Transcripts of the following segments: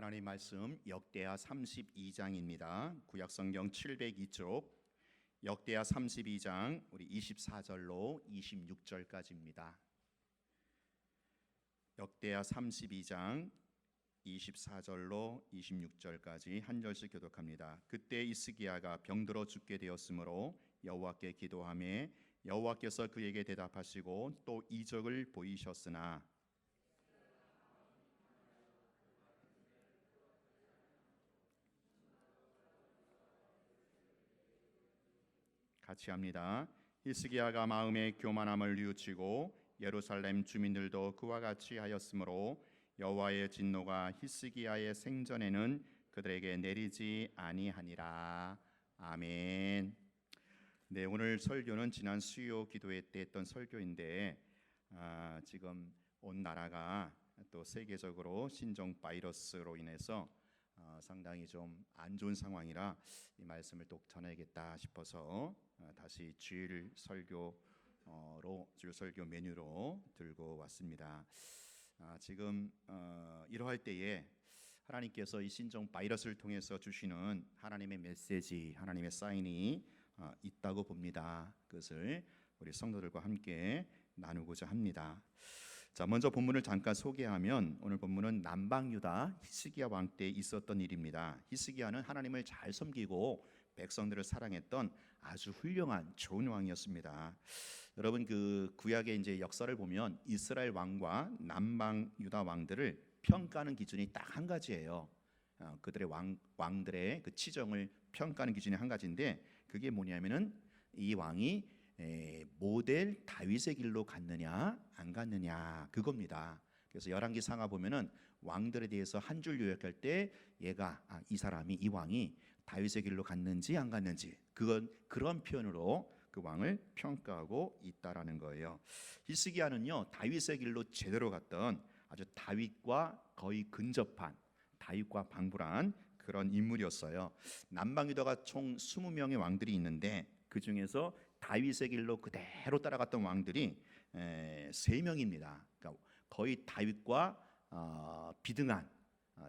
하나님 말씀 역대하 32장입니다. 구약성경 702쪽 역대하 32장 우리 24절로 26절까지입니다. 역대하 32장 24절로 26절까지 한 절씩 교독합니다. 그때 히스기야가 병들어 죽게 되었으므로 여호와께 기도하매 여호와께서 그에게 대답하시고 또 이적을 보이셨으나 같이 합니다. 히스기야가 마음에 교만함을 뉘우치고 예루살렘 주민들도 그와 같이 하였으므로 여호와의 진노가 히스기야의 생전에는 그들에게 내리지 아니하니라. 아멘. 네, 오늘 설교는 지난 수요 기도회 때 했던 설교인데 지금 온 나라가 또 세계적으로 신종 바이러스로 인해서 상당히 좀 안 좋은 상황이라 이 말씀을 또 전해야겠다 싶어서 다시 주일 설교 메뉴로 들고 왔습니다. 지금 이러할 때에 하나님께서 이 신종 바이러스를 통해서 주시는 하나님의 메시지, 하나님의 사인이 있다고 봅니다. 그것을 우리 성도들과 함께 나누고자 합니다. 자, 먼저 본문을 잠깐 소개하면 오늘 본문은 남방유다 히스기야 왕 때 있었던 일입니다. 히스기야는 하나님을 잘 섬기고 백성들을 사랑했던 아주 훌륭한 좋은 왕이었습니다. 여러분 그 구약의 이제 역사를 보면 이스라엘 왕과 남방유다 왕들을 평가하는 기준이 딱 한 가지예요. 그들의 왕들의 그 치정을 평가하는 기준이 한 가지인데 그게 뭐냐면은 이 왕이 모델 다윗의 길로 갔느냐 안 갔느냐 그겁니다. 그래서 열왕기 상하 보면은 왕들에 대해서 한 줄 요약할 때 이 사람이 이 왕이 다윗의 길로 갔는지 안 갔는지 그런 표현으로 그 왕을 평가하고 있다라는 거예요. 히스기야는요 다윗의 길로 제대로 갔던 아주 다윗과 거의 근접한 다윗과 방불한 그런 인물이었어요. 남방유다가 총 20명의 왕들이 있는데 그 중에서 다윗의 길로 그대로 따라갔던 왕들이 3명입니다. 그러니까 거의 다윗과 비등한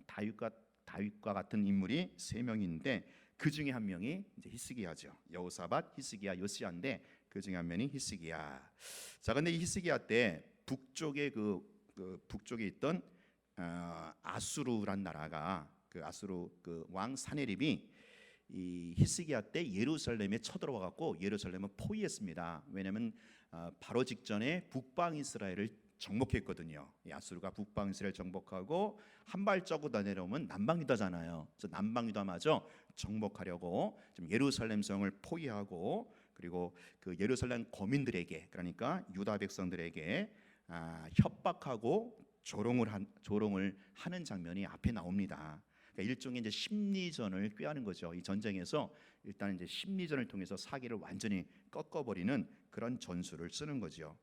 다윗과 같은 인물이 3명인데 그 중에 한 명이 이제 히스기야죠. 여호사밧, 히스기야, 요시야인데 그 중에 한 명이 히스기야. 자, 근데 이 히스기야 때 북쪽에 북쪽에 있던 아수르란 나라가 그 아수르 그 왕 사네립이 이 히스기야 때 예루살렘에 쳐들어와 갖고 예루살렘을 포위했습니다. 왜냐하면 바로 직전에 북방 이스라엘을 정복했거든요. 이 아수르가 북방 이스라엘 정복하고 한 발자국 더 내려오면 남방 유다잖아요. 그래서 남방 유다마저 정복하려고 좀 예루살렘 성을 포위하고 그리고 그 예루살렘 거민들에게 그러니까 유다 백성들에게 협박하고 조롱을 하는 장면이 앞에 나옵니다. 그러니까 일종의 이제 심리전을 꾀하는 거죠. 이 전쟁에서 일단 이제 심리전을 통해서 사기를 완전히 꺾어버리는 그런 전술을 쓰는 거죠.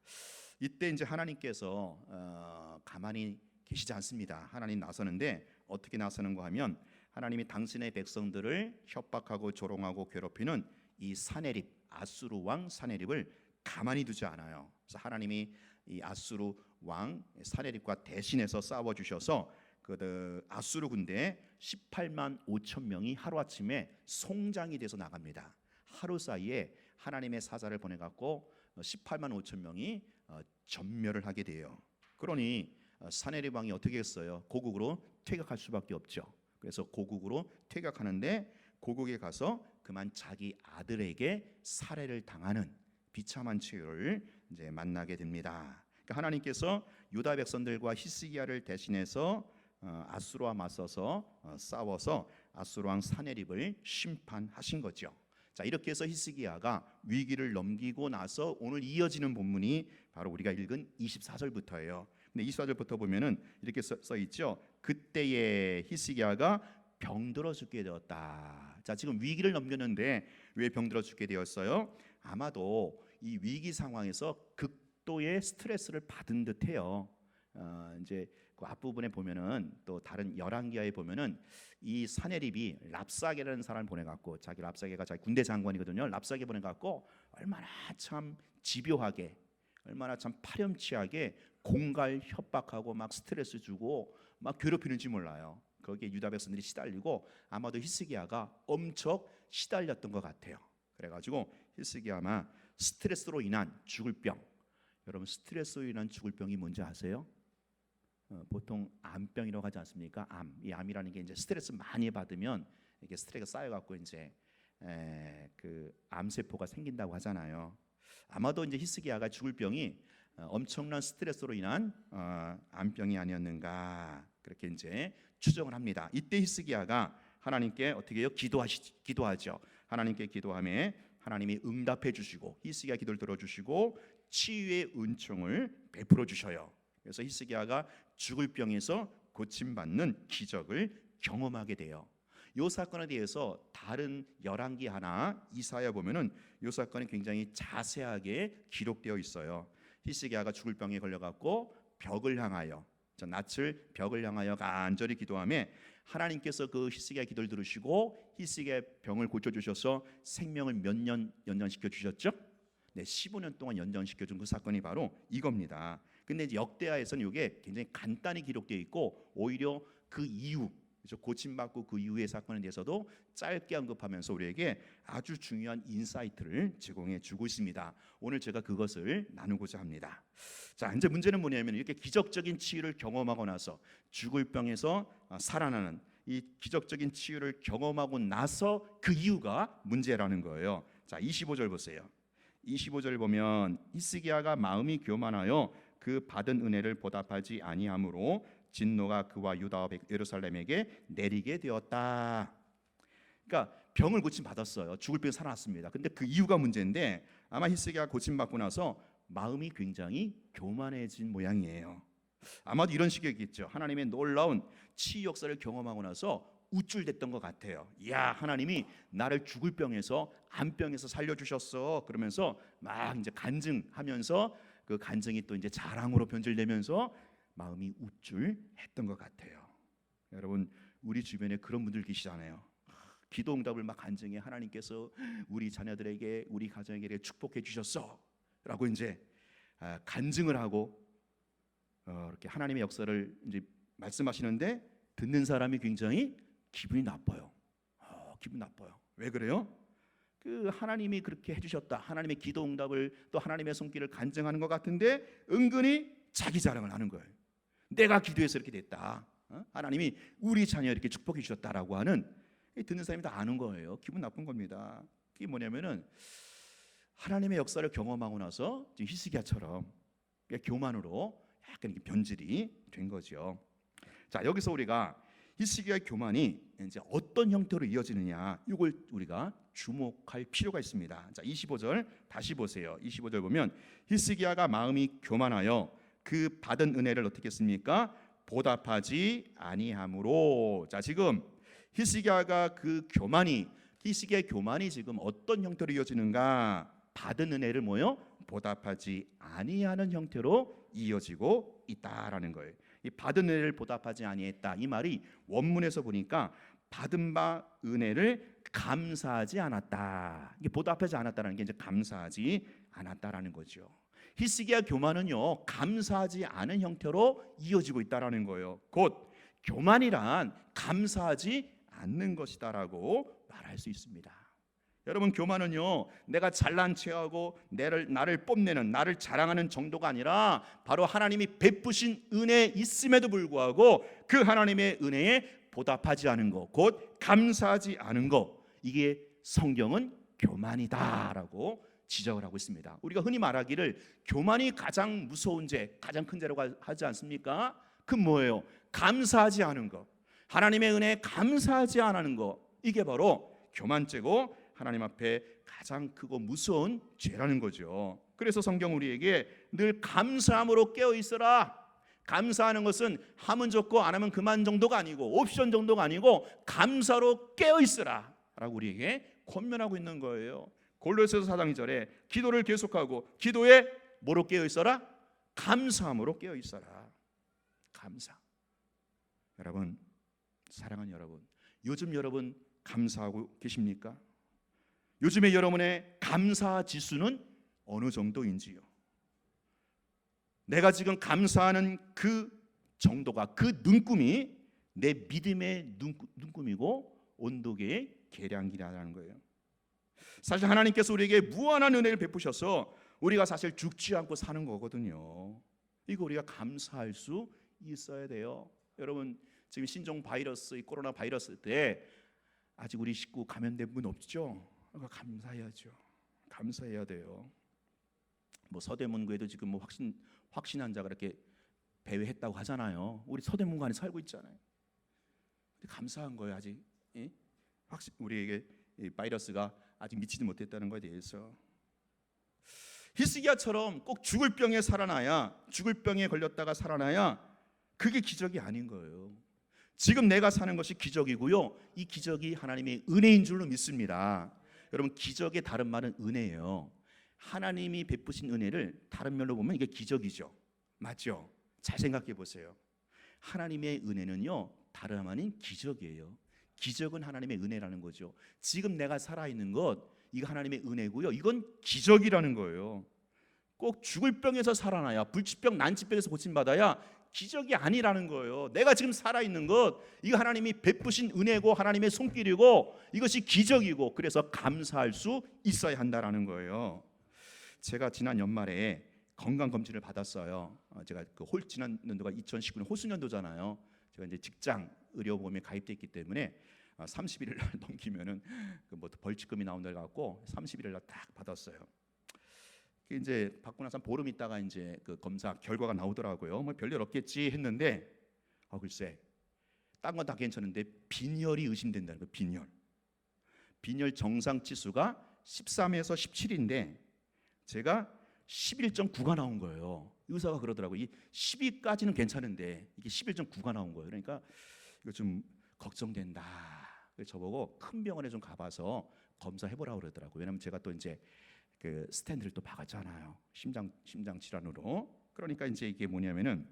이때 이제 하나님께서 가만히 계시지 않습니다. 하나님 나서는데 어떻게 나서는가 하면 하나님이 당신의 백성들을 협박하고 조롱하고 괴롭히는 이 사네립 아수르 왕 사네립을 가만히 두지 않아요. 그래서 하나님이 이 아수르 왕 사네립과 대신해서 싸워 주셔서 그 아수르 군대 18만 5천 명이 하루아침에 송장이 돼서 나갑니다. 하루 사이에 하나님의 사자를 보내 갖고 18만 5천 명이 전멸을 하게 돼요. 그러니 사네립 왕이 어떻게 했어요? 고국으로 퇴각할 수밖에 없죠. 그래서 고국으로 퇴각하는데 고국에 가서 그만 자기 아들에게 살해를 당하는 비참한 최후를 이제 만나게 됩니다. 그러니까 하나님께서 유다 백성들과 히스기야를 대신해서 아수르와 맞서서 싸워서 아수르 왕 사네립을 심판하신 거죠. 자, 이렇게 해서 히스기야가 위기를 넘기고 나서 오늘 이어지는 본문이 바로 우리가 읽은 24절부터예요. 근데 24절부터 보면은 이렇게 써 있죠. 그때에 히스기야가 병들어 죽게 되었다. 자, 지금 위기를 넘겼는데 왜 병들어 죽게 되었어요? 아마도 이 위기 상황에서 극도의 스트레스를 받은 듯해요. 이제 그 앞부분에 보면은 또 다른 열왕기하에 보면은 이 사네립이 랍사게라는 사람을 보내갖고 자기 랍사게가 자기 군대 장관이거든요. 랍사게 보내갖고 얼마나 참 집요하게 얼마나 참 파렴치하게 공갈 협박하고 막 스트레스 주고 막 괴롭히는지 몰라요. 거기에 유다 백성들이 시달리고 아마도 히스기야가 엄청 시달렸던 것 같아요. 그래가지고 히스기야 아마 스트레스로 인한 죽을 병. 여러분 스트레스로 인한 죽을 병이 뭔지 아세요? 보통 암병이라고 하지 않습니까? 암. 이 암이라는 게 이제 스트레스 많이 받으면 이게 스트레스가 쌓여갖고 이제 그 암세포가 생긴다고 하잖아요. 아마도 이제 히스기야가 죽을 병이 엄청난 스트레스로 인한 암병이 아니었는가 그렇게 이제 추정을 합니다. 이때 히스기야가 하나님께 어떻게 해요? 기도하죠. 하나님께 기도함에 하나님이 응답해 주시고 히스기야 기도를 들어주시고 치유의 은총을 베풀어 주셔요. 그래서 히스기야가 죽을 병에서 고침받는 기적을 경험하게 돼요. 이 사건에 대해서 다른 열왕기 하나 이사야 보면은 이 사건이 굉장히 자세하게 기록되어 있어요. 히스기야가 죽을 병에 걸려갖고 벽을 향하여 낯을 벽을 향하여 간절히 기도하며 하나님께서 그 히스기야 기도를 들으시고 히스기야 병을 고쳐주셔서 생명을 몇 년 연장시켜 주셨죠? 네, 15년 동안 연장시켜 준 그 사건이 바로 이겁니다. 근데 이제 역대하에서는 이게 굉장히 간단히 기록되어 있고 오히려 그 이후 고침받고 그 이후의 사건에 대해서도 짧게 언급하면서 우리에게 아주 중요한 인사이트를 제공해 주고 있습니다. 오늘 제가 그것을 나누고자 합니다. 자, 이제 문제는 뭐냐면 이렇게 기적적인 치유를 경험하고 나서 죽을 병에서 살아나는 이 기적적인 치유를 경험하고 나서 그 이유가 문제라는 거예요. 자, 25절 보세요. 25절 보면 히스기야가 마음이 교만하여 그 받은 은혜를 보답하지 아니하므로 진노가 그와 유다와 예루살렘에게 내리게 되었다. 그러니까 병을 고침 받았어요. 죽을 병에 살아났습니다. 근데 그 이유가 문제인데 아마 히스기야가 고침 받고 나서 마음이 굉장히 교만해진 모양이에요. 아마도 이런 식이겠죠. 하나님의 놀라운 치유 역사를 경험하고 나서 우쭐댔던 것 같아요. 야, 하나님이 나를 죽을 병에서 암병에서 살려주셨어. 그러면서 막 이제 간증하면서 그 간증이 또 이제 자랑으로 변질되면서 마음이 우쭐했던 것 같아요. 여러분 우리 주변에 그런 분들 계시잖아요. 기도 응답을 막 간증해 하나님께서 우리 자녀들에게 우리 가정에게 축복해 주셨어라고 이제 간증을 하고 이렇게 하나님의 역사를 이제 말씀하시는데 듣는 사람이 굉장히 기분이 나빠요. 기분 나빠요. 왜 그래요? 그 하나님이 그렇게 해주셨다. 하나님의 기도 응답을 또 하나님의 손길을 간증하는 것 같은데 은근히 자기 자랑을 하는 거예요. 내가 기도해서 이렇게 됐다. 하나님이 우리 자녀 이렇게 축복해 주셨다라고 하는 듣는 사람이 다 아는 거예요. 기분 나쁜 겁니다. 그게 뭐냐면은 하나님의 역사를 경험하고 나서 히스기야처럼 교만으로 약간 이렇게 변질이 된 거죠. 자, 여기서 우리가 히스기야의 교만이 이제 어떤 형태로 이어지느냐 이걸 우리가 주목할 필요가 있습니다. 자, 25절 다시 보세요. 25절 보면 히스기야가 마음이 교만하여 그 받은 은혜를 어떻게 했습니까? 보답하지 아니함으로. 자, 지금 히스기야가 그 히스기야의 교만이 지금 어떤 형태로 이어지는가? 받은 은혜를 뭐요? 보답하지 아니하는 형태로 이어지고 있다라는 거예요. 이 받은 은혜를 보답하지 아니했다. 이 말이 원문에서 보니까 받은 바 은혜를 감사하지 않았다. 이게 보답하지 않았다라는 게 이제 감사하지 않았다라는 거죠. 히스기야 교만은요 감사하지 않은 형태로 이어지고 있다라는 거예요. 곧 교만이란 감사하지 않는 것이다라고 말할 수 있습니다. 여러분 교만은요 내가 잘난 체하고 나를 뽐내는 나를 자랑하는 정도가 아니라 바로 하나님이 베푸신 은혜에 있음에도 불구하고 그 하나님의 은혜에 보답하지 않은 것, 곧 감사하지 않은 것, 이게 성경은 교만이다라고 지적을 하고 있습니다. 우리가 흔히 말하기를 교만이 가장 무서운 죄, 가장 큰 죄라고 하지 않습니까? 그 뭐예요? 감사하지 않은 것, 하나님의 은혜에 감사하지 않는 것, 이게 바로 교만죄고 하나님 앞에 가장 크고 무서운 죄라는 거죠. 그래서 성경 우리에게 늘 감사함으로 깨어 있어라. 감사하는 것은 하면 좋고 안 하면 그만 정도가 아니고 옵션 정도가 아니고 감사로 깨어 있어라 라고 우리에게 권면하고 있는 거예요. 골로새서 4장 2절에 기도를 계속하고 기도에 뭐로 깨어 있어라? 감사함으로 깨어 있어라. 감사. 여러분, 사랑하는 여러분, 요즘 여러분 감사하고 계십니까? 요즘에 여러분의 감사 지수는 어느 정도인지요? 내가 지금 감사하는 그 정도가, 그 눈금이 내 믿음의 눈금이고 온도계의 계량기라는 거예요. 사실 하나님께서 우리에게 무한한 은혜를 베푸셔서 우리가 사실 죽지 않고 사는 거거든요. 이거 우리가 감사할 수 있어야 돼요. 여러분, 지금 신종 바이러스, 이 코로나 바이러스 때 아직 우리 식구 감염된 분 없죠? 그러니까 감사해야죠. 감사해야 돼요. 뭐 서대문구에도 지금 뭐 확신 환자가 이렇게 배회했다고 하잖아요. 우리 서대문구 안에 살고 있잖아요. 근데 감사한 거예요. 아직 우리에게 이 바이러스가 아직 미치지 못했다는 것에 대해서. 히스기야처럼 꼭 죽을 병에 살아나야, 죽을 병에 걸렸다가 살아나야 그게 기적이 아닌 거예요. 지금 내가 사는 것이 기적이고요, 이 기적이 하나님의 은혜인 줄로 믿습니다. 여러분, 기적의 다른 말은 은혜예요. 하나님이 베푸신 은혜를 다른 말로 보면 이게 기적이죠. 맞죠? 잘 생각해 보세요. 하나님의 은혜는요, 다름 아닌 기적이에요. 기적은 하나님의 은혜라는 거죠. 지금 내가 살아있는 것, 이거 하나님의 은혜고요, 이건 기적이라는 거예요. 꼭 죽을 병에서 살아나야, 불치병, 난치병에서 고침받아야 기적이 아니라는 거예요. 내가 지금 살아있는 것, 이거 하나님이 베푸신 은혜고 하나님의 손길이고 이것이 기적이고, 그래서 감사할 수 있어야 한다라는 거예요. 제가 지난 연말에 건강검진을 받았어요. 제가 지난 연도가 2019년 호수년도잖아요. 제가 이제 직장 의료보험에 가입됐기 때문에 30일을 넘기면은 뭐 벌칙금이 나온다 갖고 30일을 딱 받았어요. 이제 받고 나서 보름 있다가 이제 그 검사 결과가 나오더라고요. 뭐 별일 없겠지 했는데 글쎄, 딴 건 다 괜찮은데 빈혈이 의심된다는 거예요. 빈혈 정상 치수가 13에서 17인데 제가 11.9가 나온 거예요. 의사가 그러더라고요. 이 12까지는 괜찮은데 이게 11.9가 나온 거예요. 그러니까 이거 좀 걱정된다. 그래서 저보고 큰 병원에 좀 가봐서 검사해보라고 그러더라고요. 왜냐면 제가 또 이제 그 스탠드를 또 박았잖아요. 심장 질환으로. 그러니까 이제 이게 뭐냐면은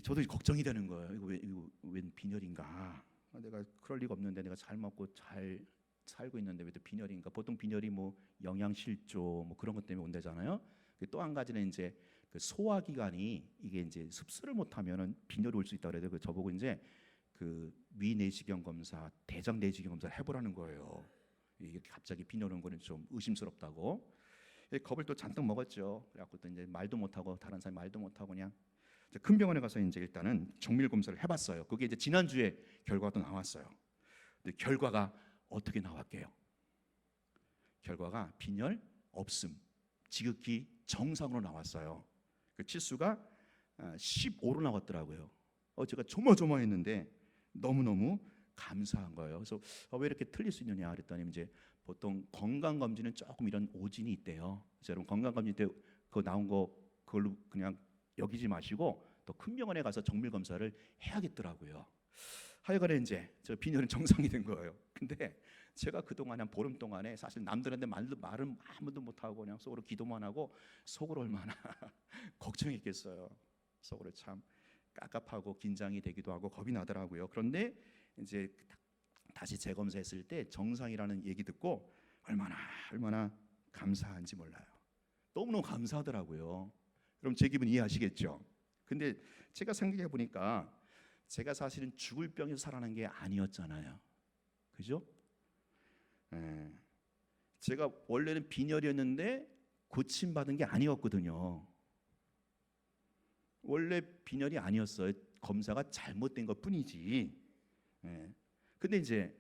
저도 걱정이 되는 거예요. 이거 웬 빈혈인가? 내가 그럴 리가 없는데 내가 잘 먹고 잘 살고 있는데 왜 또 빈혈인가? 보통 빈혈이 뭐 영양실조 뭐 그런 것 때문에 온다잖아요. 또 한 가지는 이제 그 소화기관이 이게 이제 흡수를 못하면은 빈혈이 올 수 있다 그래요. 그 저보고 이제 그 위내시경 검사, 대장 내시경 검사를 해보라는 거예요. 이게 갑자기 빈혈 온 거는 좀 의심스럽다고. 겁을 또 잔뜩 먹었죠. 그래갖고 또 이제 말도 못하고 다른 사람 말도 못하고 그냥 큰 병원에 가서 이제 일단은 정밀 검사를 해봤어요. 그게 이제 지난주에 결과도 나왔어요. 근데 결과가 어떻게 나왔게요? 결과가 빈혈 없음, 지극히 정상으로 나왔어요. 그 치수가 15로 나왔더라고요. 제가 조마조마했는데 너무너무 감사한 거예요. 그래서 왜 이렇게 틀릴 수 있느냐 그랬더니 이제 보통 건강 검진은 조금 이런 오진이 있대요. 그래서 여러분 건강 검진 때 그 나온 거 그걸로 그냥 여기지 마시고 또 큰 병원에 가서 정밀 검사를 해야겠더라고요. 하여간에 이제 저 빈혈은 정상이 된 거예요. 근데 제가 그동안 한 보름 동안에 사실 남들한테 말은 아무도 못하고 그냥 속으로 기도만 하고 속으로 얼마나 걱정했겠어요. 속으로 참 깝깝하고 긴장이 되기도 하고 겁이 나더라고요. 그런데 이제 다시 재검사했을 때 정상이라는 얘기 듣고 얼마나 감사한지 몰라요. 너무너무 감사하더라고요. 그럼 제 기분 이해하시겠죠? 근데 제가 생각해 보니까 제가 사실은 죽을 병에서 살아난 게 아니었잖아요. 그죠? 제가 원래는 빈혈이었는데 고침받은 게 아니었거든요. 원래 빈혈이 아니었어요. 검사가 잘못된 것 뿐이지. 근데 이제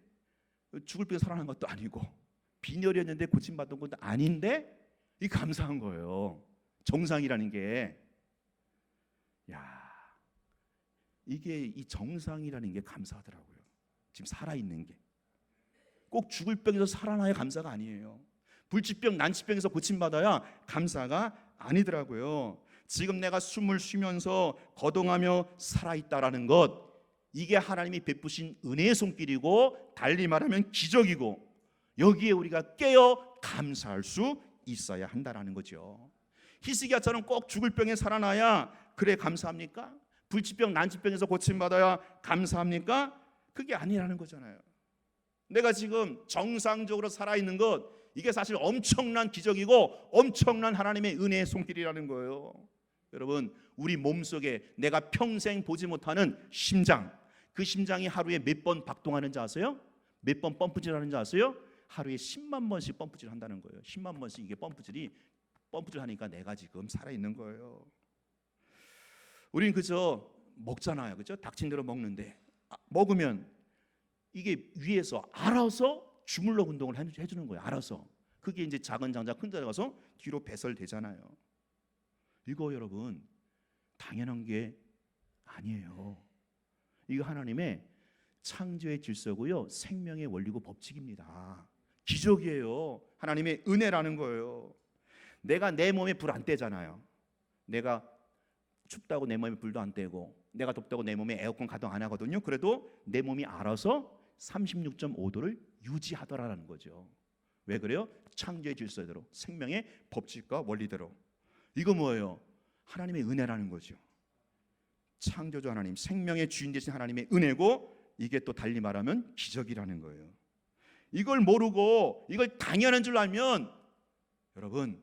죽을 병에 살아난 것도 아니고 빈혈이었는데 고침받은 것도 아닌데 이 감사한 거예요. 정상이라는 게. 이게 이 정상이라는 게 감사하더라고요. 지금 살아있는 게. 꼭 죽을 병에서 살아나야 감사가 아니에요. 불치병, 난치병에서 고침받아야 감사가 아니더라고요. 지금 내가 숨을 쉬면서 거동하며 살아있다라는 것, 이게 하나님이 베푸신 은혜의 손길이고 달리 말하면 기적이고, 여기에 우리가 깨어 감사할 수 있어야 한다라는 거죠. 히스기야처럼 꼭 죽을 병에 살아나야 그래 감사합니까? 불치병, 난치병에서 고침받아야 감사합니까? 그게 아니라는 거잖아요. 내가 지금 정상적으로 살아있는 것, 이게 사실 엄청난 기적이고 엄청난 하나님의 은혜의 손길이라는 거예요. 여러분, 우리 몸속에 내가 평생 보지 못하는 심장, 그 심장이 하루에 몇 번 박동하는지 아세요? 몇 번 펌프질 하는지 아세요? 하루에 10만 번씩 펌프질 한다는 거예요. 10만 번씩 이게 펌프질 하니까 내가 지금 살아있는 거예요. 우린 그저 먹잖아요. 그죠? 닥친 대로 먹는데 먹으면 이게 위에서 알아서 주물럭 운동을 해주는 거예요. 알아서. 그게 이제 작은 장자 큰 장자 가서 뒤로 배설되잖아요. 이거 여러분 당연한 게 아니에요. 이거 하나님의 창조의 질서고요, 생명의 원리고 법칙입니다. 기적이에요. 하나님의 은혜라는 거예요. 내가 내 몸에 불 안 떼잖아요. 내가 춥다고 내 몸에 불도 안 떼고, 내가 덥다고 내 몸에 에어컨 가동 안 하거든요. 그래도 내 몸이 알아서 36.5도를 유지하더라라는 거죠. 왜 그래요? 창조의 질서대로, 생명의 법칙과 원리대로. 이거 뭐예요? 하나님의 은혜라는 거죠. 창조주 하나님, 생명의 주인 되신 하나님의 은혜고, 이게 또 달리 말하면 기적이라는 거예요. 이걸 모르고 이걸 당연한 줄 알면 여러분,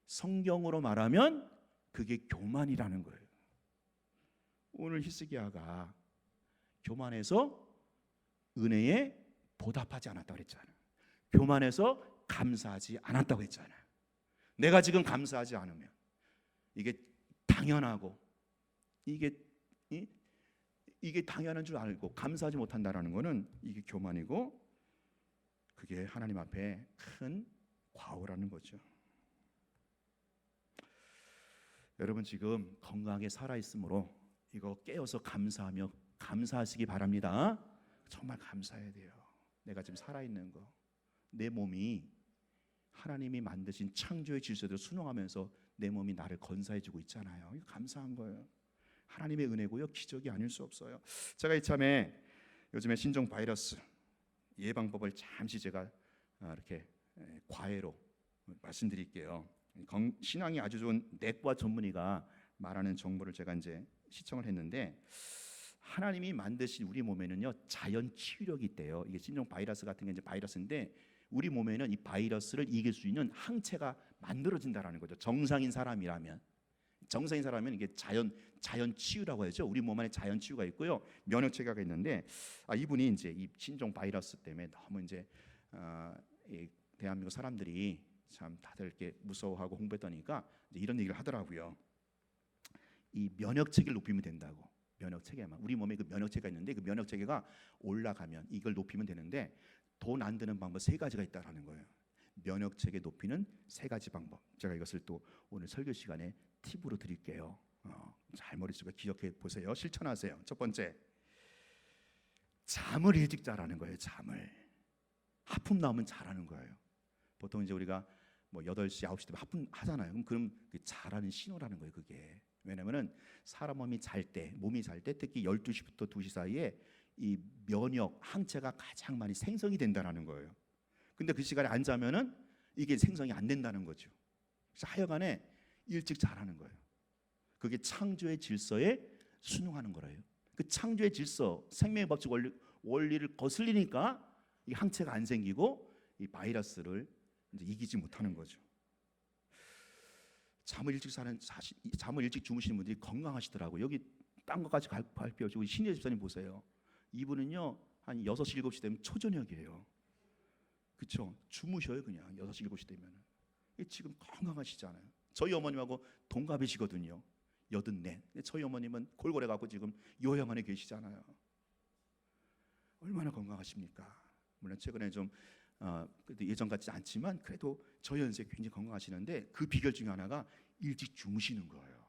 성경으로 말하면 그게 교만이라는 거예요. 오늘 히스기야가 교만해서 은혜에 보답하지 않았다고 그랬잖아요. 교만해서 감사하지 않았다고 했잖아요. 내가 지금 감사하지 않으면 이게 당연하고 이게 당연한 줄 알고 감사하지 못한다라는 것은 이게 교만이고, 그게 하나님 앞에 큰 과오라는 거죠. 여러분 지금 건강하게 살아있으므로 이거 깨어서 감사하시기 바랍니다. 정말 감사해야 돼요. 내가 지금 살아있는 거, 내 몸이 하나님이 만드신 창조의 질서대로 순응하면서 내 몸이 나를 건사해주고 있잖아요. 이거 감사한 거예요. 하나님의 은혜고요, 기적이 아닐 수 없어요. 제가 이참에 요즘에 신종 바이러스 예방법을 잠시 제가 이렇게 과외로 말씀드릴게요. 신앙이 아주 좋은 내과 전문의가 말하는 정보를 제가 이제 시청을 했는데, 하나님이 만드신 우리 몸에는요 자연 치유력이 있대요. 이게 신종 바이러스 같은 게 이제 바이러스인데, 우리 몸에는 이 바이러스를 이길 수 있는 항체가 만들어진다라는 거죠. 정상인 사람이라면 이게 자연 치유라고 하죠. 우리 몸 안에 자연 치유가 있고요, 면역 체계가 있는데, 이분이 이제 이 신종 바이러스 때문에 너무 이제 이 대한민국 사람들이 참 다들 이렇게 무서워하고 홍보했다니까 이제 이런 얘기를 하더라고요. 이 면역 체계를 높이면 된다고. 면역 체계만, 우리 몸에 그 면역 체계가 있는데, 그 면역 체계가 올라가면 이걸 높이면 되는데, 돈 안 드는 방법 3가지가 있다라는 거예요. 면역 체계 높이는 3가지 방법. 제가 이것을 또 오늘 설교 시간에 팁으로 드릴게요. 잘 머릿속에 기억해 보세요. 실천하세요. 첫 번째, 잠을 일찍 자라는 거예요. 잠을. 하품 나오면 자라는 거예요. 보통 이제 우리가 뭐 8시, 9시 되면 하품 하잖아요. 그럼 자라는 신호라는 거예요, 그게. 왜냐면은 사람 몸이 잘 때, 특히 12시부터 2시 사이에 이 면역 항체가 가장 많이 생성이 된다는 거예요. 근데 그 시간에 안 자면은 이게 생성이 안 된다는 거죠. 그래서 하여간에 일찍 자라는 거예요. 그게 창조의 질서에 순응하는 거예요. 그 창조의 질서, 생명의 법칙 원리를 거슬리니까 이 항체가 안 생기고 이 바이러스를 이제 이기지 못하는 거죠. 잠을 일찍 주무시는 분들이 건강하시더라고요. 여기 딴 것까지 발표하시고 신혜 집사님 보세요. 이분은요 한 6시, 7시 되면 초저녁이에요. 그렇죠? 주무셔요 그냥 6시, 7시 되면. 지금 건강하시잖아요. 저희 어머님하고 동갑이시거든요. 84. 저희 어머님은 골골해 갖고 지금 요양원에 계시잖아요. 얼마나 건강하십니까? 물론 최근에 좀 예전 같지 않지만 그래도 저희 연세 굉장히 건강하시는데, 그 비결 중에 하나가 일찍 주무시는 거예요.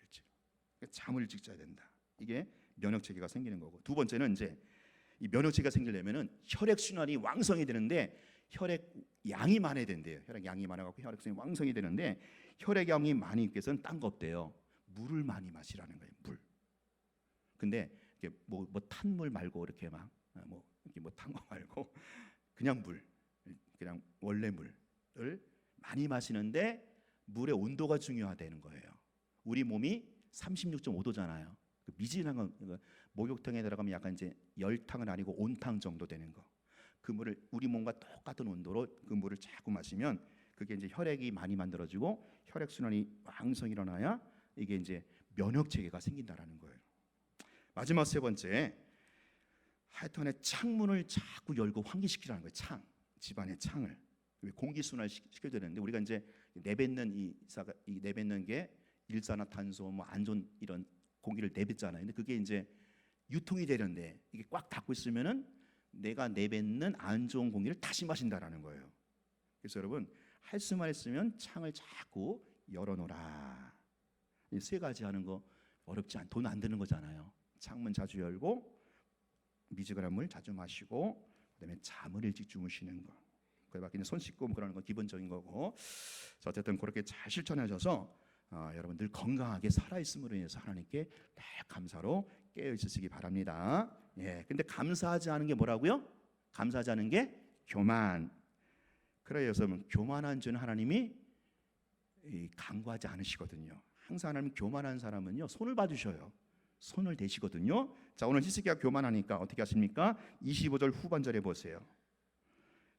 일찍. 잠을 일찍 자야 된다. 이게 면역 체계가 생기는 거고, 두 번째는 이제 이 면역 체계가 생기려면은 혈액 순환이 왕성이 되는데, 혈액 양이 많아야 된대요. 혈액 양이 많아갖고 혈액순환이 왕성이 되는데, 혈액 양이 많이 있기 위해서는 딴 거 없대요. 물을 많이 마시라는 거예요. 물. 근데 이게 뭐 탄물 말고 이렇게 막 탄 거 말고 그냥 물, 그냥 원래 물을 많이 마시는데, 물의 온도가 중요하다는 거예요. 우리 몸이 36.5도잖아요. 그 미지근한 건 목욕탕에 들어가면 약간 이제 열탕은 아니고 온탕 정도 되는 거. 그 물을 우리 몸과 똑같은 온도로 그 물을 자꾸 마시면 그게 이제 혈액이 많이 만들어지고 혈액 순환이 왕성히 일어나야 이게 이제 면역 체계가 생긴다라는 거예요. 마지막 세 번째, 하여튼에 창문을 자꾸 열고 환기시키라는 거예요. 집안의 창을 공기 순환 시켜야 되는데, 우리가 이제 내뱉는 이 내뱉는 게 일산화탄소, 뭐 안 좋은 이런 공기를 내뱉잖아요. 근데 그게 이제 유통이 되는데 이게 꽉 닫고 있으면은 내가 내뱉는 안 좋은 공기를 다시 마신다라는 거예요. 그래서 여러분, 할 수만 있으면 창을 자꾸 열어놓으라. 이 세 가지 하는 거 어렵지 않, 돈 안 드는 거잖아요. 창문 자주 열고, 미지근한 물 자주 마시고, 그다음에 잠을 일찍 주무시는 거. 그밖에 손 씻고 그러는 건 기본적인 거고. 자, 어쨌든 그렇게 잘 실천하셔서 여러분 늘 건강하게 살아 있음으로 인해서 하나님께 늘 감사로 깨어 있으시기 바랍니다. 예, 근데 감사하지 않은 게 뭐라고요? 감사하지 않은 게 교만. 그래요, 여러분, 교만한 죄는 하나님이 간구하지 않으시거든요. 항상 하나님 교만한 사람은요 손을 봐주셔요. 손을 대시거든요. 자, 오늘 히스기야 교만하니까 어떻게 하십니까? 25절 후반절에 보세요.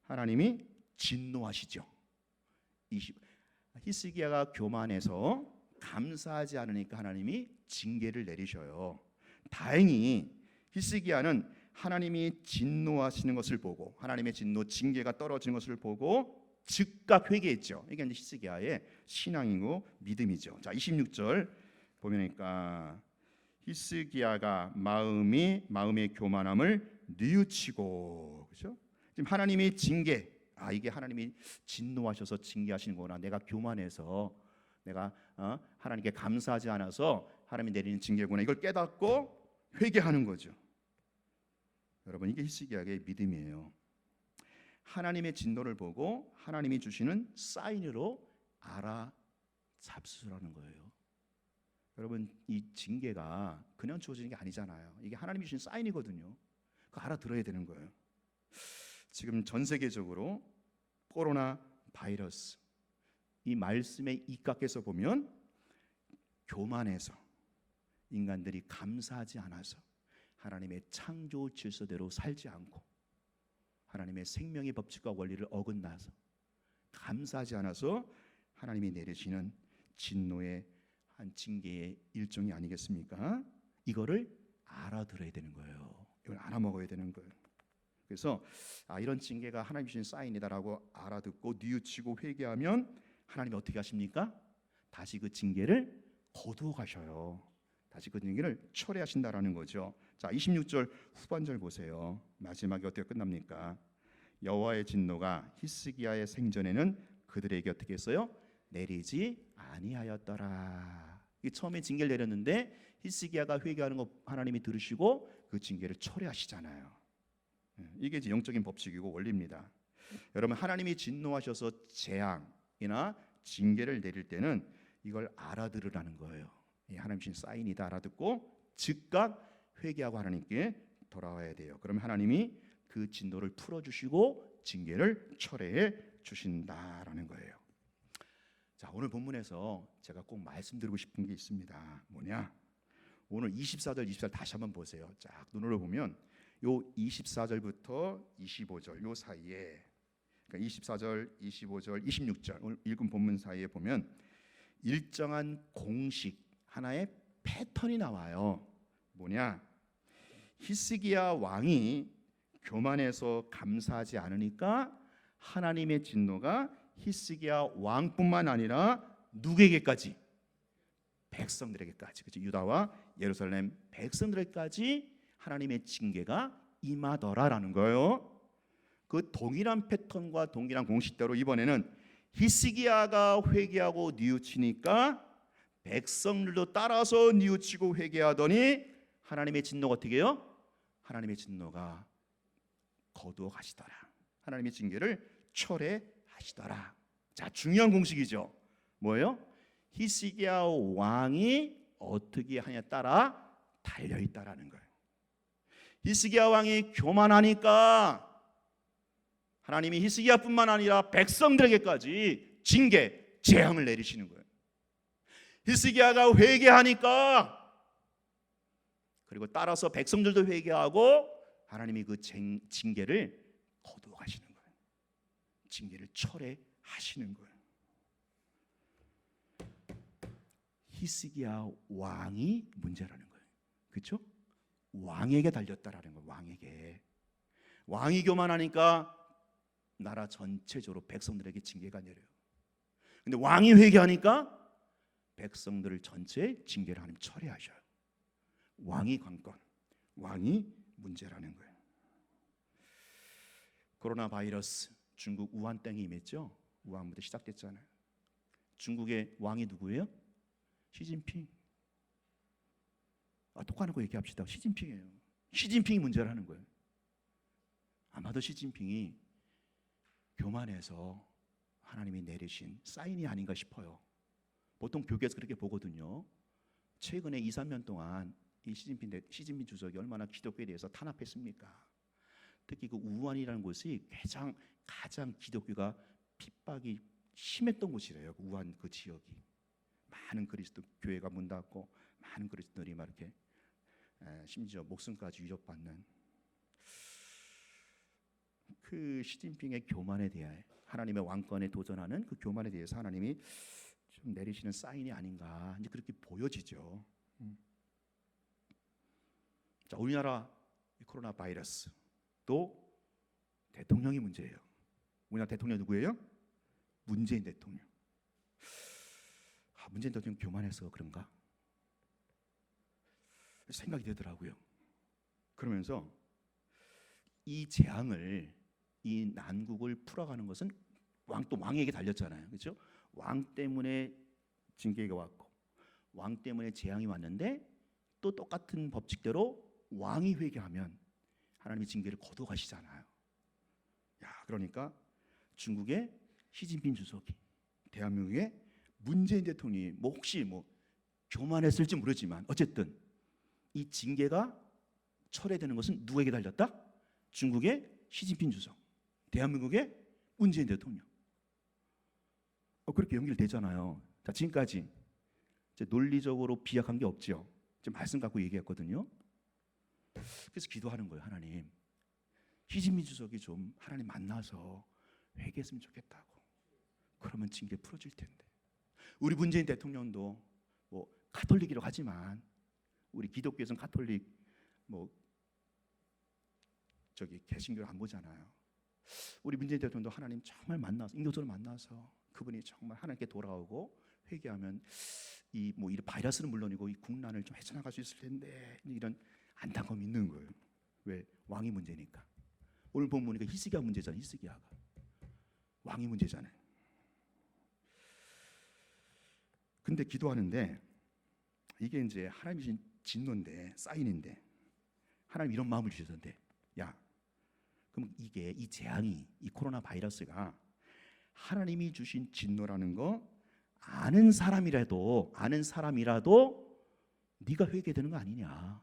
하나님이 진노하시죠. 히스기야가 교만해서 감사하지 않으니까 하나님이 징계를 내리셔요. 다행히 히스기야는 하나님이 진노하시는 것을 보고, 하나님의 진노, 징계가 떨어지는 것을 보고 즉각 회개했죠. 이게 이제 히스기야의 신앙이고 믿음이죠. 자, 26절 보면니까 히스기야가 마음의 교만함을 뉘우치고, 그렇죠? 지금 하나님이 징계, 이게 하나님이 진노하셔서 징계하시는 거구나. 내가 교만해서, 내가 하나님께 감사하지 않아서 하나님이 내리는 징계구나. 이걸 깨닫고 회개하는 거죠. 여러분, 이게 히스기야의 믿음이에요. 하나님의 진노를 보고 하나님이 주시는 사인으로 알아잡수라는 거예요. 여러분, 이 징계가 그냥 주어지는 게 아니잖아요. 이게 하나님이 주신 사인이거든요. 그거 알아들어야 되는 거예요. 지금 전 세계적으로 코로나 바이러스, 이 말씀의 입각에서 보면 교만해서 인간들이 감사하지 않아서 하나님의 창조 질서대로 살지 않고 하나님의 생명의 법칙과 원리를 어긋나서 감사하지 않아서 하나님이 내리시는 진노의 한 징계의 일종이 아니겠습니까? 이거를 알아들어야 되는 거예요. 이걸 알아먹어야 되는 거예요. 그래서 이런 징계가 하나님 주신 사인이다라고 알아듣고 뉘우치고 회개하면 하나님이 어떻게 하십니까? 다시 그 징계를 거두어 가셔요. 다시 그 징계를 철회하신다라는 거죠. 자, 26절 후반절 보세요. 마지막에 어떻게 끝납니까? 여호와의 진노가 히스기야의 생전에는 그들에게 어떻게 했어요? 내리지 아니하였더라. 처음에 징계를 내렸는데 히스기야가 회개하는 거 하나님이 들으시고 그 징계를 철회하시잖아요. 이게 이제 영적인 법칙이고 원리입니다. 여러분, 하나님이 진노하셔서 재앙이나 징계를 내릴 때는 이걸 알아들으라는 거예요. 하나님 주신 사인이다 알아듣고 즉각 회개하고 하나님께 돌아와야 돼요. 그러면 하나님이 그 진노를 풀어주시고 징계를 철회해 주신다라는 거예요. 자, 오늘 본문에서 제가 꼭 말씀드리고 싶은 게 있습니다. 뭐냐? 오늘 24절, 24절 다시 한번 보세요. 쫙 눈으로 보면 요 24절부터 25절 요 사이에, 그러니까 24절, 25절, 26절 오늘 읽은 본문 사이에 보면 일정한 공식, 하나의 패턴이 나와요. 뭐냐? 히스기야 왕이 교만해서 감사하지 않으니까 하나님의 진노가 히스기야 왕뿐만 아니라 누구에게까지? 백성들에게까지, 그렇죠? 유다와 예루살렘 백성들에게까지 하나님의 징계가 임하더라라는 거예요. 그 동일한 패턴과 동일한 공식대로 이번에는 히스기야가 회개하고 뉘우치니까 백성들도 따라서 뉘우치고 회개하더니 하나님의 진노가 어떻게 해요? 하나님의 진노가 거두어 가시더라. 하나님의 징계를 철회하시더라. 자, 중요한 공식이죠. 뭐예요? 히스기야 왕이 어떻게 하냐에 따라 달려 있다라는 거예요. 히스기야 왕이 교만하니까 하나님이 히스기야뿐만 아니라 백성들에게까지 징계, 재앙을 내리시는 거예요. 히스기야가 회개하니까, 그리고 따라서 백성들도 회개하고 하나님이 그 징계를 거두어 가시는 거예요. 징계를 철회하시는 거예요. 히스기야 왕이 문제라는 거예요. 그렇죠? 왕에게 달렸다라는 거예요. 왕이 교만하니까 나라 전체적으로 백성들에게 징계가 내려요. 근데 왕이 회개하니까 백성들을 전체 징계를 하나님 철회하셔요. 왕이 관건, 왕이 문제라는 거예요. 코로나 바이러스, 중국 우한 땅에 임했죠. 우한부터 시작됐잖아요. 중국의 왕이 누구예요? 시진핑. 똑같은 거 얘기합시다. 시진핑이에요. 시진핑이 문제라는 거예요. 아마도 시진핑이 교만해서 하나님이 내리신 사인이 아닌가 싶어요. 보통 교계에서 그렇게 보거든요. 최근에 2, 3년 동안 이 시진핑 주석이 얼마나 기독교에 대해서 탄압했습니까? 특히 그 우한이라는 곳이 가장 기독교가 핍박이 심했던 곳이래요. 우한 그 지역이. 많은 그리스도 교회가 문 닫고 많은 그리스도들이 막 이렇게 심지어 목숨까지 위협받는 그 시진핑의 교만에 대해 하나님의 왕권에 도전하는 그 교만에 대해서 하나님이 좀 내리시는 사인이 아닌가 이제 그렇게 보여지죠. 자, 우리나라 코로나 바이러스 또 대통령이 문제예요. 우리나라 대통령 누구예요? 문재인 대통령. 문재인 대통령 교만해서 그런가? 생각이 되더라고요. 그러면서 이 재앙을 이 난국을 풀어가는 것은 왕에게 달렸잖아요. 그렇죠? 왕 때문에 징계가 왔고 왕 때문에 재앙이 왔는데 또 똑같은 법칙대로 왕이 회개하면 하나님이 징계를 거두어 가시잖아요. 그러니까 중국의 시진핑 주석이 대한민국의 문재인 대통령이 혹시 교만했을지 모르지만 어쨌든 이 징계가 철회되는 것은 누구에게 달렸다? 중국의 시진핑 주석, 대한민국의 문재인 대통령. 그렇게 연결되잖아요. 자, 지금까지 논리적으로 비약한 게 없죠. 말씀 갖고 얘기했거든요. 그래서 기도하는 거예요. 하나님, 시진핑 주석이 좀 하나님 만나서 회개했으면 좋겠다고. 그러면 징계 풀어질 텐데. 우리 문재인 대통령도 가톨릭이라고 하지만 우리 기독교에서는 가톨릭 개신교를 안 보잖아요. 우리 문재인 대통령도 하나님 정말 만나서 인격적으로 만나서 그분이 정말 하나님께 돌아오고 회개하면 이 바이러스는 물론이고 이 국난을 좀 헤쳐나갈 수 있을 텐데 이런 안타까움이 있는 거예요. 왜? 왕이 문제니까. 오늘 보니까 히스기야 문제잖아요. 히스기야가 왕이 문제잖아요. 근데 기도하는데 이게 이제 하나님이 주신 진노인데 사인인데 하나님 이런 마음을 주셨는데 그럼 이 재앙이 이 코로나 바이러스가 하나님이 주신 진노라는 거 아는 사람이라도 네가 회개되는 거 아니냐?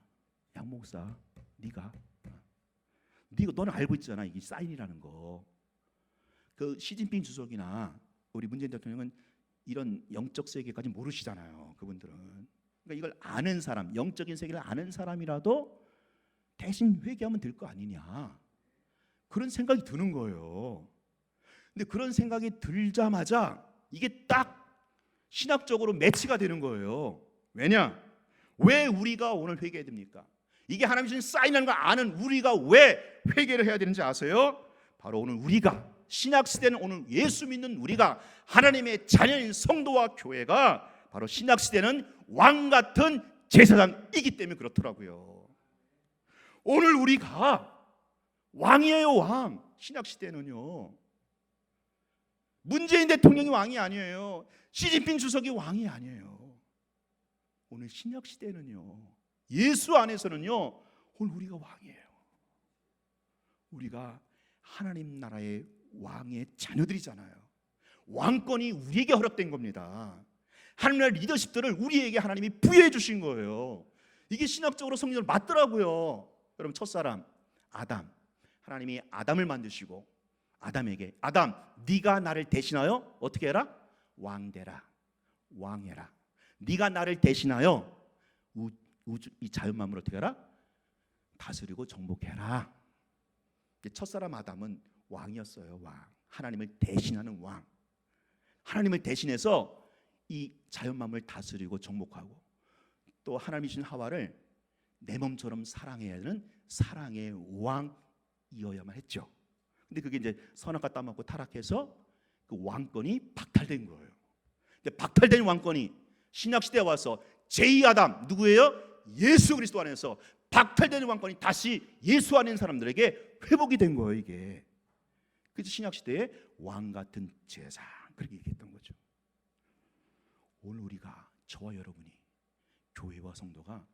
양 목사, 네가 너는 알고 있잖아. 이게 사인이라는 거. 그 시진핑 주석이나 우리 문재인 대통령은 이런 영적 세계까지 모르시잖아요. 그분들은. 그러니까 이걸 아는 사람, 영적인 세계를 아는 사람이라도 대신 회개하면 될 거 아니냐? 그런 생각이 드는 거예요. 근데 그런 생각이 들자마자 이게 딱 신학적으로 매치가 되는 거예요. 왜냐? 왜 우리가 오늘 회개해야 됩니까? 이게 하나님이 주신 사인이라는 걸 아는 우리가 왜 회개를 해야 되는지 아세요? 바로 오늘 우리가 신약시대는 오늘 예수 믿는 우리가 하나님의 자녀인 성도와 교회가 바로 신약시대는 왕같은 제사장이기 때문에 그렇더라고요. 오늘 우리가 왕이에요. 왕. 신약시대는요 문재인 대통령이 왕이 아니에요. 시진핑 주석이 왕이 아니에요. 오늘 신약시대는요 예수 안에서는요 오늘 우리가 왕이에요. 우리가 하나님 나라의 왕의 자녀들이잖아요. 왕권이 우리에게 허락된 겁니다. 하나님 나라의 리더십들을 우리에게 하나님이 부여해 주신 거예요. 이게 신학적으로 성경으로 맞더라고요. 여러분, 첫사람 아담, 하나님이 아담을 만드시고 아담에게 아담 네가 나를 대신하여 어떻게 해라? 왕되라, 왕해라. 네가 나를 대신하여 우주 이 자연만물을 어떻게 해라? 다스리고 정복해라. 첫사람 아담은 왕이었어요. 왕. 하나님을 대신하는 왕. 하나님을 대신해서 이 자연만물을 다스리고 정복하고 또 하나님이 주신 하와를 내 몸처럼 사랑해야 하는 사랑의 왕이어야만 했죠. 근데 그게 이제 선악과 따먹고 타락해서 그 왕권이 박탈된 거예요. 근데 박탈된 왕권이 신약 시대에 와서 제2아담 누구예요? 예수 그리스도 안에서 박탈된 왕권이 다시 예수 안에 있는 사람들에게 회복이 된 거예요. 이게 그래서 신약 시대의 왕 같은 제사 그렇게 얘기했던 거죠. 오늘 우리가 저와 여러분이 교회와 성도가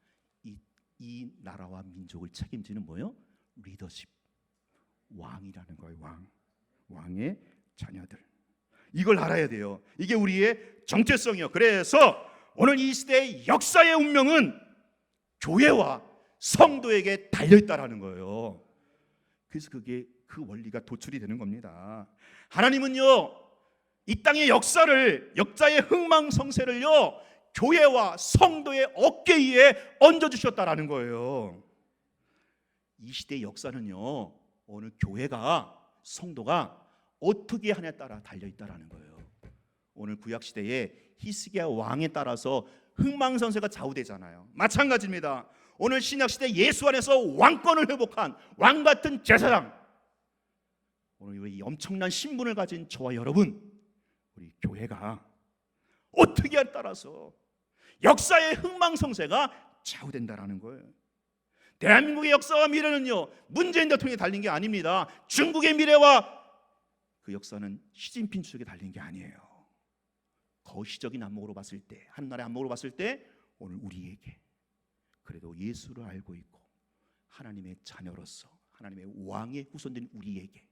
이 나라와 민족을 책임지는 뭐예요? 리더십 왕이라는 거예요. 왕의 자녀들 이걸 알아야 돼요. 이게 우리의 정체성이요. 그래서 오늘 이 시대의 역사의 운명은 교회와 성도에게 달려있다라는 거예요. 그래서 그게 그 원리가 도출이 되는 겁니다. 하나님은요 이 땅의 역사의 흥망성쇠를요 교회와 성도의 어깨 위에 얹어주셨다라는 거예요. 이 시대의 역사는요 어느 교회가 성도가 어떻게 하냐에 따라 달려있다라는 거예요. 오늘 구약시대의 히스기야 왕에 따라서 흥망성쇠가 좌우되잖아요. 마찬가지입니다. 오늘 신약시대 예수 안에서 왕권을 회복한 왕같은 제사장, 오늘 이 엄청난 신분을 가진 저와 여러분, 우리 교회가 어떻게 하냐에 따라서 역사의 흥망성쇠가 좌우된다라는 거예요. 대한민국의 역사와 미래는요 문재인 대통령이 달린 게 아닙니다. 중국의 미래와 그 역사는 시진핑 주석에 달린 게 아니에요. 거시적인 안목으로 봤을 때, 한나라의 안목으로 봤을 때 오늘 우리에게 그래도 예수를 알고 있고 하나님의 자녀로서 하나님의 왕의 후손된 우리에게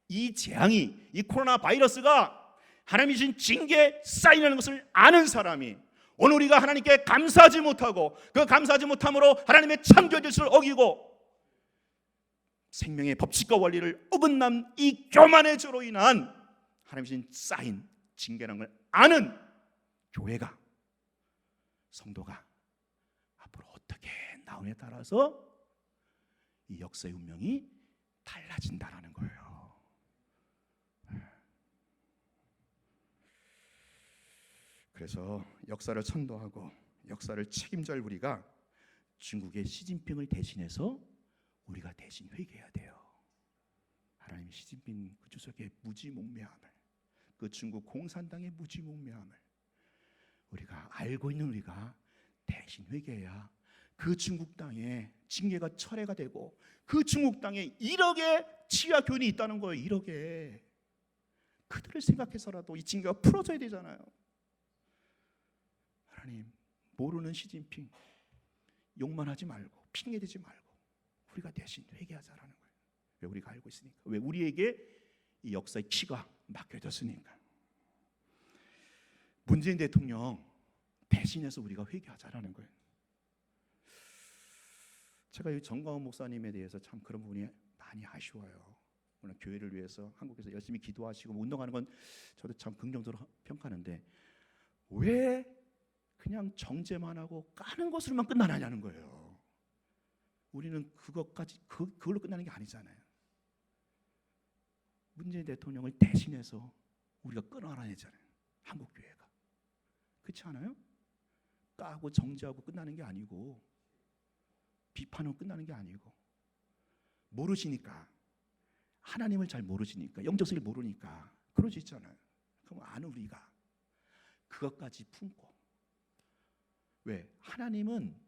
이 재앙이, 이 코로나 바이러스가 하나님이 주신 징계 사인이라는 것을 아는 사람이 오늘 우리가 하나님께 감사하지 못하고 그 감사하지 못함으로 하나님의 창조의 질서를 어기고 생명의 법칙과 원리를 어긋난 이 교만의 죄로 인한 하나님이 주신 사인, 징계라는 걸 아는 교회가, 성도가 앞으로 어떻게 나오냐에 따라서 이 역사의 운명이 달라진다라는 거예요. 그래서 역사를 선도하고 역사를 책임질 우리가 중국의 시진핑을 대신해서 우리가 대신 회개해야 돼요. 하나님 시진핑 그 주석의 무지몽매함을, 그 중국 공산당의 무지몽매함을 우리가 알고 있는 우리가 대신 회개해야 그 중국 땅에 징계가 철회가 되고 그 중국 땅에 1억의 치아 교인이 있다는 거예요. 1억에 그들을 생각해서라도 이 징계가 풀어져야 되잖아요. 하나님 모르는 시진핑 욕만 하지 말고 핑계대지 말고 우리가 대신 회개하자라는 거예요. 왜? 우리가 알고 있으니까. 왜? 우리에게 이 역사의 키가 맡겨졌으니까. 문재인 대통령 대신해서 우리가 회개하자라는 거예요. 제가 이 정광훈 목사님에 대해서 참 그런 부분이 많이 아쉬워요. 오늘 교회를 위해서 한국에서 열심히 기도하시고 운동하는 건 저도 참 긍정적으로 평가하는데 왜 그냥 정죄만 하고 까는 것으로만 끝나냐는 거예요. 우리는 그걸로 끝나는 게 아니잖아요. 문재인 대통령을 대신해서 우리가 끊어내잖아요. 한국 교회가. 그렇지 않아요? 까고 정죄하고 끝나는 게 아니고 비판으로 끝나는 게 아니고 모르시니까 하나님을 잘 모르시니까 영적성을 모르니까 그럴 수 있잖아요. 그럼 아는 우리가 그것까지 품고 왜? 하나님은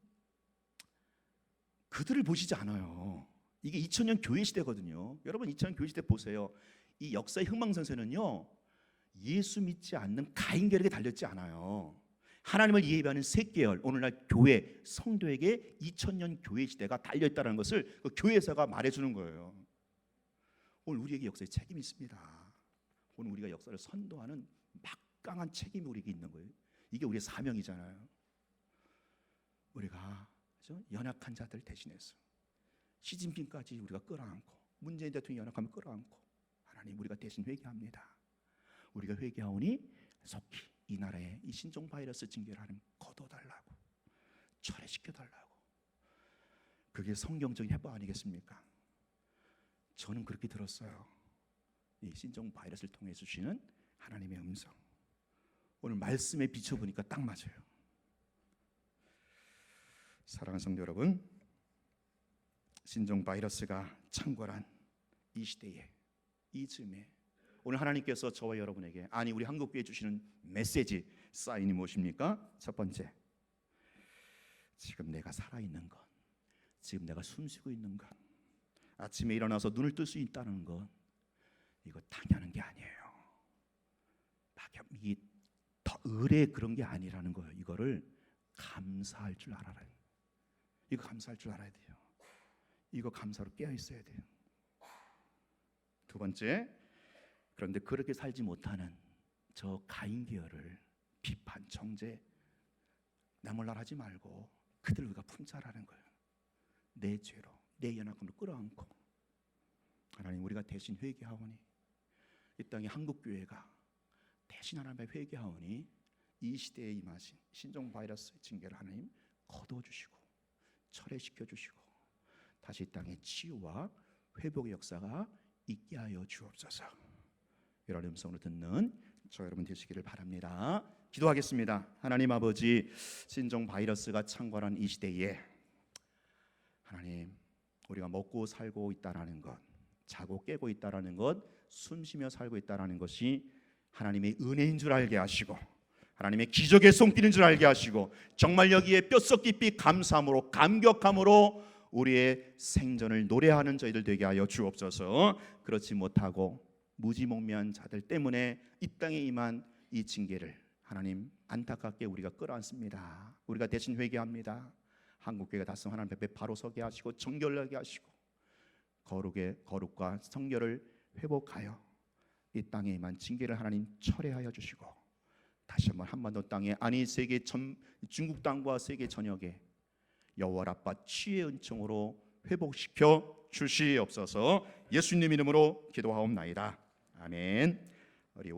그들을 보시지 않아요. 이게 2000년 교회 시대거든요. 여러분 2000년 교회 시대 보세요. 이 역사의 흥망성쇠는요 예수 믿지 않는 가인계에게 달렸지 않아요. 하나님을 예배하는 셋계열, 오늘날 교회 성도에게 2000년 교회 시대가 달려있다는 것을 그 교회사가 말해주는 거예요. 오늘 우리에게 역사에 책임이 있습니다. 오늘 우리가 역사를 선도하는 막강한 책임이 우리에게 있는 거예요. 이게 우리의 사명이잖아요. 우리가 그렇죠? 연약한 자들 대신해서 시진핑까지 우리가 끌어안고 문재인 대통령 연약함을 끌어안고 하나님 우리가 대신 회개합니다. 우리가 회개하오니 속히 이 나라의 이 신종 바이러스 징계를 하나님 거둬달라고 철회시켜달라고. 그게 성경적인 해법 아니겠습니까? 저는 그렇게 들었어요. 이 신종 바이러스를 통해 주시는 하나님의 음성. 오늘 말씀에 비춰보니까 딱 맞아요. 사랑하는 성도 여러분, 신종 바이러스가 창궐한 이 시대에, 이 즈음에 오늘 하나님께서 저와 여러분에게, 아니 우리 한국교회 주시는 메시지, 사인이 무엇입니까? 첫 번째, 지금 내가 살아있는 것, 지금 내가 숨쉬고 있는 것, 아침에 일어나서 눈을 뜰 수 있다는 것, 이거 당연한 게 아니에요. 이게 더 의뢰 그런 게 아니라는 거예요. 이거를 감사할 줄 알아라. 이거 감사할 줄 알아야 돼요. 이거 감사로 깨어 있어야 돼요. 두 번째, 그런데 그렇게 살지 못하는 저 가인 계열을 비판, 정죄, 나몰라하지 말고 그들을 우리가 품자라는 거예요. 내 죄로, 내 연약함을 끌어안고 하나님, 우리가 대신 회개하오니, 이 땅의 한국교회가 대신 하나님 앞에 회개하오니 이 시대에 임하신 신종 바이러스의 징계를 하나님 거두어주시고 철회시켜주시고 다시 이 땅의 치유와 회복의 역사가 있게 하여 주옵소서. 이런 음성으로 듣는 저 여러분 되시기를 바랍니다. 기도하겠습니다. 하나님 아버지, 신종 바이러스가 창궐한 이 시대에 하나님, 우리가 먹고 살고 있다라는 것, 자고 깨고 있다라는 것, 숨쉬며 살고 있다라는 것이 하나님의 은혜인 줄 알게 하시고, 하나님의 기적의 손길인 줄 알게 하시고, 정말 여기에 뼛속 깊이 감사함으로, 감격함으로 우리의 생전을 노래하는 저희들 되게 하여 주옵소서. 그렇지 못하고 무지몽매한 자들 때문에 이 땅에 임한 이 징계를 하나님 안타깝게 우리가 끌어안습니다. 우리가 대신 회개합니다. 한국교회가 다시 하나님 앞에 바로 서게 하시고 정결하게 하시고 거룩과 성결을 회복하여 이 땅에 임한 징계를 하나님 철회하여 주시고, 다시 한번 한반도 땅에, 아니 세계 중국 땅과 세계 전역에 여호와 라빠 치유의 은총으로 회복시켜 주시옵소서. 예수님 이름으로 기도하옵나이다. 아멘.